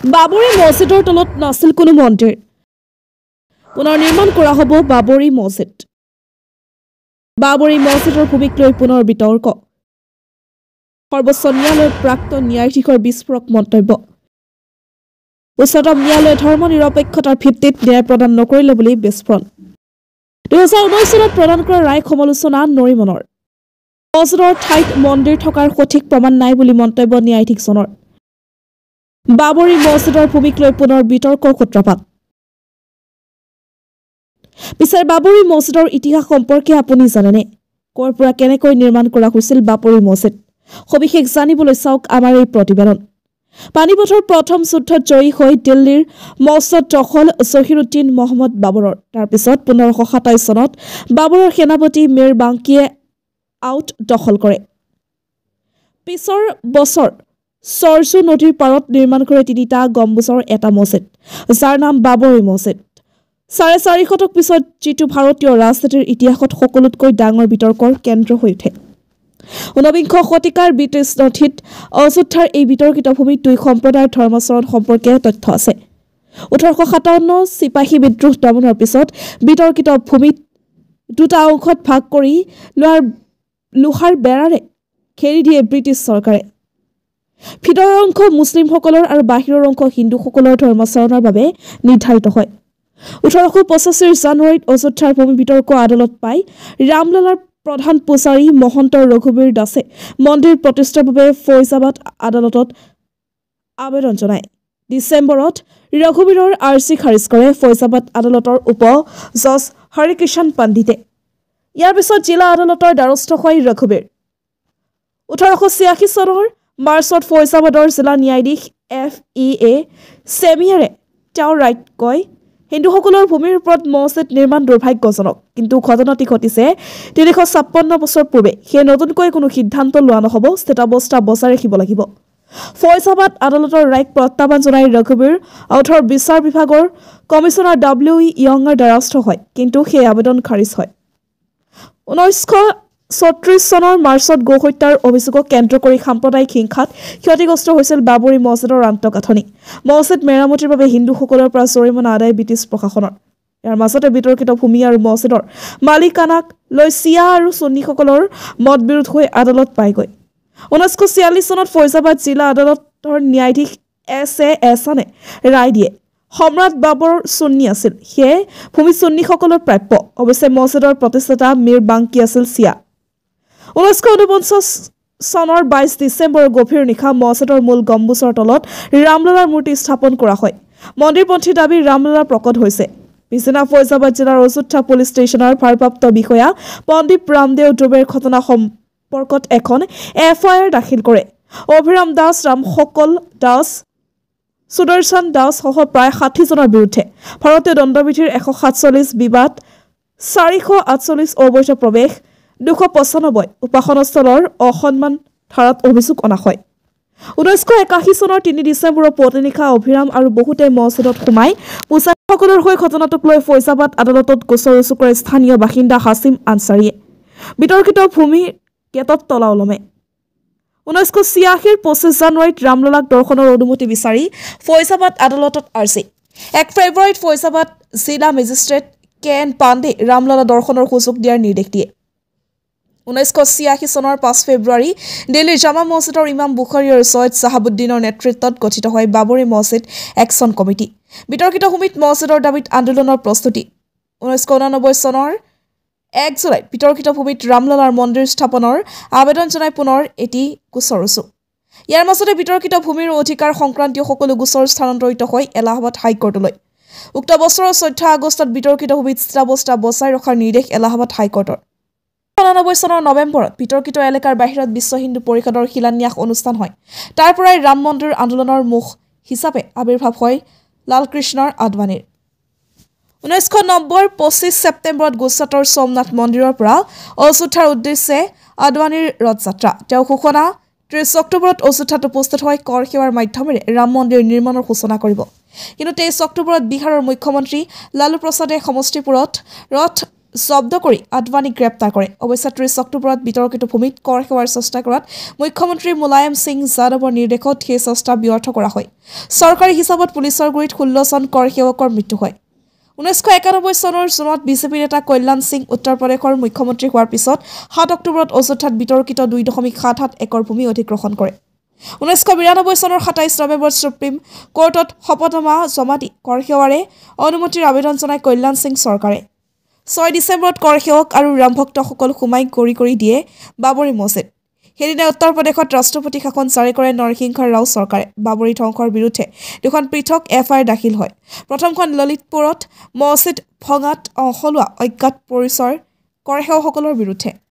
বাবৰি মছজিদৰ তলত নাছিল কোনো মন্দিৰ পুনৰ নিৰ্মাণ কৰা হ'ব বাবৰি মছজিদ বাবৰি মছজিদৰ ভূমিক লৈ পুনৰ বিতৰ্ক সৰ্বোচ্চ ন্যায়ালয়ৰ প্ৰাক্তন ন্যায়াধীশৰ বিস্ফোৰক মন্তব্য উচ্চতম ন্যায়ালয়ে ধৰ্ম নিৰপেক্ষতাৰ ভিত্তিত ন্যায় প্ৰদান নকৰিলে বুলি বিস্ফোৰণ 2019 চনত প্ৰদান কৰা ৰায় সমালোচনা নৰিমনৰ মছজিদৰ ঠাইত মন্দিৰ থকাৰ সঠিক প্ৰমাণ নাই বুলি মন্তব্য ন্যায়াধীশজনৰ বাবৰি মছজিদৰ ভূমিক লৈ পুনৰ বিতৰ্কৰ সূত্ৰপাত পিছে বাবৰি মছজিদৰ ইতিহাস সম্পৰ্কে আপুনি জানেনে কৰ পৰা কেনেকৈ নিৰ্মাণ কৰা হৈছিল বাবৰি মছজিদ সবিশেষ জানিবলৈ চাওক আমাৰ এই প্ৰতিবেদন পানিপথৰ প্ৰথম যুদ্ধত জয়ী হৈ দিল্লীৰ মছজিদ দখল জহিৰুদ্দিন মহম্মদ বাবৰৰ তাৰ পিছত 1527 চনত বাবৰৰ সেনাপতি মীৰ বাংকিয়ে আউট দখল কৰে পিছৰ বছৰ সৰজু নদীৰ পাৰত নিৰ্মাণ কৰে তিনিটা গম্বুজৰ এটা মছজিদ যাৰ নাম বাবৰি মছজিদ 450 শতক পিছত যিটো ভাৰতীয় ৰাজনীতিৰ ইতিহাসত সকলোতকৈ ডাঙৰ বিতৰ্কৰ কেন্দ্ৰ হৈ উঠে 19 শতিকাৰ ব্ৰিটিছ নথিত অযোধ্যাৰ এই বিতৰ্কিত ভূমিত দুই সম্প্ৰদায়ৰ ধৰ্মাচৰণ সম্পৰ্কে তথ্য আছে 1857 চিপাহী বিদ্ৰোহ দমনৰ পিছত বিতৰ্কিত ভূমিত দুটা অংশত ভাগ কৰি লোহাৰ বেৰাৰে ঘেৰি দিয়ে ব্ৰিটিছ চৰকাৰে ভিতৰৰ অংশ মুছলিমসকলৰ আৰু বাহিৰৰ অংশ হিন্দুসকলৰ ধৰ্মাচৰণৰ বাবে নিৰ্ধাৰিত হয় 1885 জানুৱাৰীত অযোধ্যাৰ ভূমি বিতৰ্ক আদালত পাই ৰামলালাৰ প্ৰধান পূজাৰী মহন্ত ৰঘুবীৰ দাসে মন্দিৰ প্ৰতিষ্ঠাৰ বাবে ফৈজাবাদ আদালতত আবেদন জনায় ডিচেম্বৰত ৰঘুবীৰৰ আৰ্জি খাৰিজ কৰে ফৈজাবাদ আদালতৰ উপ জজ হৰিকিষণ পণ্ডিতে ইয়াৰ পিছত জিলা আদালতৰ দ্বাৰস্থ হয় ৰঘুবীৰ 1886 চনৰ মাৰ্চত ফৈজাবাদৰ জিলা ন্যায়াধীশ FEA সেমিয়াৰে তেওঁৰ ৰাইট কয় হিন্দুসকলৰ ভূমিৰ ওপৰত মছজিদ নিৰ্মাণ দুৰ্ভাগ্যজনক কিন্তু ঘটনাটি ঘটিছে 356 বছৰ পূৰ্বে সেই নতুনকৈ কোনো সিদ্ধান্ত লোৱা নহব স্থিতাৱস্থা বজাই ৰাখিব লাগিব ফৈজাবাদ আদালতৰ ৰাইক প্ৰত্যাহ্বান জনাই ৰঘুবীৰ আউটৰ বিচাৰ বিভাগৰ কমিছনাৰ WE ইয়ঙৰ দ্বাৰস্থ হয় কিন্তু সেই আবেদন খাৰিজ হয় 1936 চনৰ মাৰ্চত গোহত্যাৰ অভিযোগক কেন্দ্ৰ কৰি সাম্প্ৰদায়িক হিংসাত ক্ষতিগ্ৰস্ত হৈছিল বাবৰি মছজিদৰ আন্তঃগাঁথনি মছজিদ মেৰামতিৰ বাবে হিন্দুসকলৰ পৰা জৰিমনা আদায় ব্ৰিটিছ প্ৰশাসনৰ ইয়াৰ মাজতে বিতৰ্কিত ভূমি আৰু মছজিদৰ মালিকানাক লৈ চিয়া আৰু সুন্নীসকলৰ মতবিৰোধ হৈ আদালত পায়গৈ 1946 চনত ফৈজাবাদ জিলা আদালতৰ ন্যায়াধীশ SA এহছানে ৰায় দিয়ে সম্ৰাট বাবৰ সুন্নী আছিল সেয়ে ভূমি সুন্নীসকলৰ প্ৰাপ্য অৱশ্যে মছজিদৰ প্ৰতিষ্ঠাতা মীৰ বাংকি আছিল চিয়া 1949 চনৰ 22 ডিচেম্বৰ গভীৰ নিশা মছজিদৰ মূল গম্বুজৰ তলত ৰামলালাৰ মূৰ্তি স্থাপন কৰা হয় মন্দিৰপন্থী দাবী ৰামলালা প্ৰকট হৈছে পিছদিনা ফৈজাবাদ জিলাৰ অযোধ্যা পুলিচ ষ্টেচনৰ ভাৰপ্ৰাপ্ত বিষয়া পণ্ডিত ৰামদেও ডুবেৰ ঘটনা সম্পৰ্কত এখন FIR দাখিল কৰে অভিৰাম দাস ৰামসকল দাস সুদৰ্শন দাস সহ প্ৰায় 60 জনৰ বিৰুদ্ধে ভাৰতীয় দণ্ডবিধিৰ 147 বিবাদ 448 অবৈধ প্ৰৱেশ 295 উপাসনাস্থলৰ অসন্মান ধাৰাত অভিযোগ অনা হয় 1981 চনৰ 3 ডিচেম্বৰৰ পুৱতি নিশা অভিৰাম আৰু বহুতে মছজিদত সোমাই পূজাৰীসকলৰ হৈ ঘটনাটোক লৈ ফৈজাবাদ আদালতত গোচৰ ৰুজু কৰে স্থানীয় বাসিন্দা হাছিম আনসাৰীয়ে বিতৰ্কিত ভূমি গেটত তলা ওলমে 1986 25 জানুৱাৰীত ৰামলালাক দৰ্শনৰ অনুমতি বিচাৰি ফৈজাবাদ আদালতত আৰ্জি 1 ফেব্ৰুৱাৰীত ফৈজাবাদ জিলা মেজিষ্ট্ৰেট KN পাণ্ডে ৰামলালা দৰ্শনৰ সুযোগ দিয়াৰ নিৰ্দেশ দিয়ে 1986 চনৰ 5 ফেব্ৰুৱাৰী দিল্লীৰ জামা মছজিদৰ ইমাম বুখাৰী আৰু সৈয়দ সাহাবুদ্দিনৰ নেতৃত্বত গঠিত হয় বাবৰি মছজিদ একশ্যন কমিটি বিতৰ্কিত ভূমিত মছজিদৰ দাবীত আন্দোলনৰ প্ৰস্তুতি 1989 চনৰ 1 জুলাইত বিতৰ্কিত ভূমিত ৰামলালাৰ মন্দিৰ স্থাপনৰ আবেদন জনাই পুনৰ এটি গোচৰ ৰুজু ইয়াৰ মাজতে বিতৰ্কিত ভূমিৰ অধিকাৰ সংক্ৰান্তীয় সকলো গোচৰ স্থানান্তৰিত হৈ এলাহাবাদ হাইকোৰ্টলৈ উক্ত বছৰৰ 14 আগষ্টত বিতৰ্কিত ভূমিত স্থিতাৱস্থা বজাই ৰখাৰ নিৰ্দেশ এলাহাবাদ হাইকোৰ্টৰ 1999 চনৰ নৱেম্বৰত বিতৰ্কিত এলেকাৰ বাহিৰত বিশ্ব হিন্দু পৰিষদৰ শিলান্যাস অনুষ্ঠান হয় তাৰ পৰাই ৰাম মন্দিৰ আন্দোলনৰ মুখ হিচাপে আবিৰ্ভাৱ হয় লালকৃষ্ণৰ আদৱানীৰ 1990 25 ছেপ্টেম্বৰত গুজৰাটৰ সোমনাথ মন্দিৰৰ পৰা অযোধ্যাৰ উদ্দেশ্যে আদৱানীৰ ৰথযাত্ৰা তেওঁ ঘোষণা 30 অক্টোবৰত অযোধ্যাত উপস্থিত হয় কৰ সেৱাৰ মাধ্যমেৰে ৰাম মন্দিৰ নিৰ্মাণৰ সূচনা কৰিব কিন্তু 23 অক্টোবৰত বিহাৰৰ মুখ্যমন্ত্ৰী লালু প্ৰসাদে সমষ্টিপুৰত ৰথ জব্দ কৰি আডৱানীক গ্ৰেপ্তাৰ কৰে। অৱশ্যে 30 অক্টোবৰত বিতৰ্কিত ভূমিত কৰ সেৱাৰ চেষ্টা কৰাত মুখ্যমন্ত্ৰী মুলায়ম সিং যাদৱৰ নিৰ্দেশত সেই চেষ্টা ব্যৰ্থ কৰা হয়। চৰকাৰী হিচাপত পুলিচৰ গুৰিত 16 জন কৰ সেৱকৰ মৃত্যু হয়। 1991 চনৰ জুনত বিজেপি নেতা কল্যাণ সিং উত্তৰ প্ৰদেশৰ মুখ্যমন্ত্ৰী হোৱাৰ পিছত 7 অক্টোবৰত অযোধ্যাত বিতৰ্কিত 2.77 একৰ ভূমি অধিগ্ৰহণ কৰে। 1992 চনৰ 27 নৱেম্বৰত সুপ্ৰিম কোৰ্টত শপতনামা জমা দি কৰ সেৱাৰে অনুমতিৰ আবেদন জনাই কল্যাণ সিং চৰকাৰে। 6 ডিচেম্বৰত কৰ সেৱক আৰু ৰামভক্তসকল সোমাই কৰি দিয়ে বাবৰি মছজিদ। সেইদিনা উত্তৰ প্ৰদেশত ৰাষ্ট্ৰপতি শাসন জাৰি কৰে নৰসিংহ ৰাও চৰকাৰে। বাবৰি ধ্বংসৰ বিৰুদ্ধে দুখন পৃথক FIR দাখিল হয়। প্ৰথমখন ললিতপুৰত মছজিদ ভঙাত অংশ লোৱা অজ্ঞাত পৰিচয়ৰ কৰ সেৱকসকলৰ বিৰুদ্ধে।